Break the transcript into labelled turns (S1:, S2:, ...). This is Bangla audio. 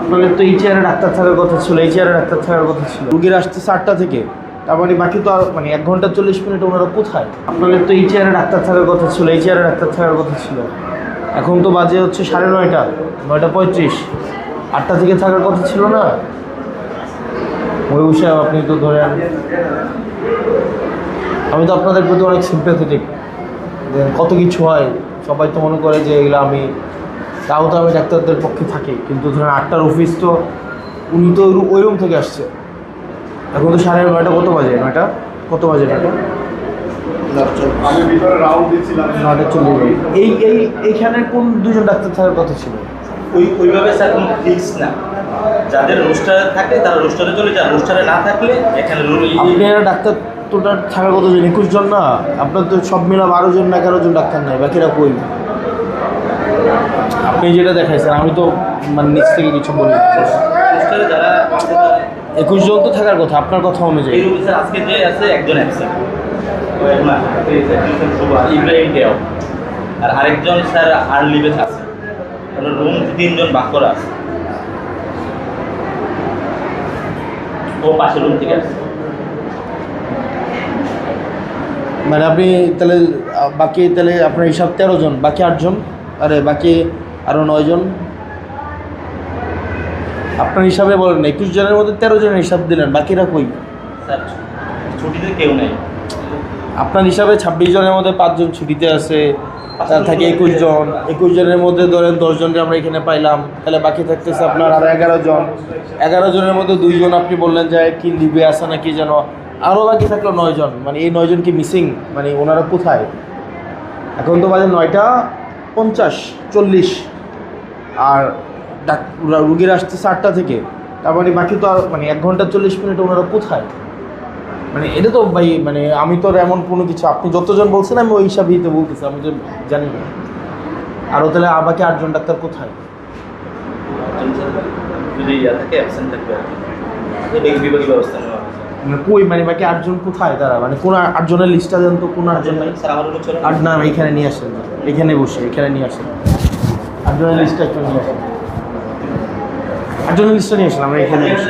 S1: আপনাদের তো এই চেয়ারে ডাক্তার থাকার কথা ছিল, এই চেয়ারে ডাক্তার থাকার কথা ছিল। রুগীর আসছে 4টা থেকে, তার মানে বাকি তো আর মানে 1 ঘন্টা 40 মিনিট ওনারা কোথায়? আপনাদের তো এই চেয়ারে ডাক্তার থাকার কথা ছিল, এই চেয়ারে ডাক্তার থাকার কথা ছিল। এখন তো বাজে হচ্ছে 9:30, 9:35, 8টা থেকে থাকার কথা ছিল না? মহিবুব সাহেব আপনি তো ধরেন, আমি তো আপনাদের প্রতি অনেক সিম্প্যাথেটিক, কত কিছু হয় সবাই তো মনে করে যে এগুলো আমি, তাও তো আমি ডাক্তারদের পক্ষে থাকি, কিন্তু ধরেন 8টার অফিস তো উনি তো ওই রুম থেকে আসছে। এখন তো 9:30, কত বাজে? 9টা কত বাজে? 9টা
S2: আমি ভিতরে রাউন্ড দিয়েছিলাম।
S1: 9:40। এইখানে কোন দুজন ডাক্তার থাকার কথা ছিল?
S3: ওইভাবে স্যার কোনো ফিক্স না, যাদের রোস্টারে থাকে তারা রোস্টারে চলে যায়, রোস্টারে না থাকলে এখানে
S1: আপনারা ডাক্তার তোটা থাকার কতজন? 21 জন না? আপনার তো সব মিলা 12 জন না 11 জন ডাক্তার নাই, বাকিরা কই? আপনি যেটা দেখাইছেন, আমি তো মানে নিচ থেকে কিছু বলি।
S3: রোস্টারে যারা
S1: 21 জন তো থাকার কথা আপনার কথা অনুযায়ী।
S3: এই রুমে স্যার আজকে যে আছে একজন অ্যাবসেন্ট, ইব্রাহিম দেও, আর আরেকজন স্যার আর লিভে আছে। রুম 3 জন বাক করা আছে, ও পাশের রুম থেকে আসছে।
S1: মানে আপনি তাহলে বাকি তাহলে আপনার হিসাব 13 জন, বাকি 8 জন, আরে বাকি আরও 9 জন। আপনার হিসাবে বলেন না, 21 জনের মধ্যে 13 জনের হিসাব দিলেন, বাকিরা কই?
S3: স্যার ছুটিতে কেউ নেই।
S1: আপনার হিসাবে 26 জনের মধ্যে 5 জন ছুটিতে আছে, তার থাকে 21 জন। 21 জনের মধ্যে ধরেন 10 জনকে আমরা এখানে পাইলাম, তাহলে বাকি থাকতেছে আপনার আরও 11 জন। 11 জনের মধ্যে 2 জন আপনি বললেন যে কি লিভে আসে না কি যেন, আরও বাকি থাকলো 9 জন। মানে এই 9 জন কি মিসিং? মানে ওনারা কোথায়? এখন তো বাজে 9:50, 40, আর রুগীর আসছে 4টা থেকে, তার মানে বাকি তো আর মানে 1 ঘন্টা 40 মিনিট ওনারা কোথায়? মানে এটা তো ভাই, মানে আমি তো এমন কোনো কিছু, আপনি যতজন বলছেন আমি ওই হিসাবেই তো বলতেছি, আমি তো জানি না। আরও তাহলে বাকি 8 জন ডাক্তার কোথায়?
S3: যদি থাকে অ্যাবসেন্ট থাকবে বিভাগীয় ব্যবস্থা নেওয়া হবে।
S1: মানে কই, মানে বাকি 8 জন কোথায় তারা? মানে কোন 8 জনের লিস্টটা দেন তো, কোন 8 জন নাই?
S3: স্যার আমার রুমে চলে
S1: 8 না, এখানে নিয়ে আসেন, এখানে বসে এখানে নিয়ে আসেন 8 জনের লিস্টটা একটু নিয়ে আসেন, 8 জনের লিস্টটা নিয়ে আসেন, আমরা এখানে বসে।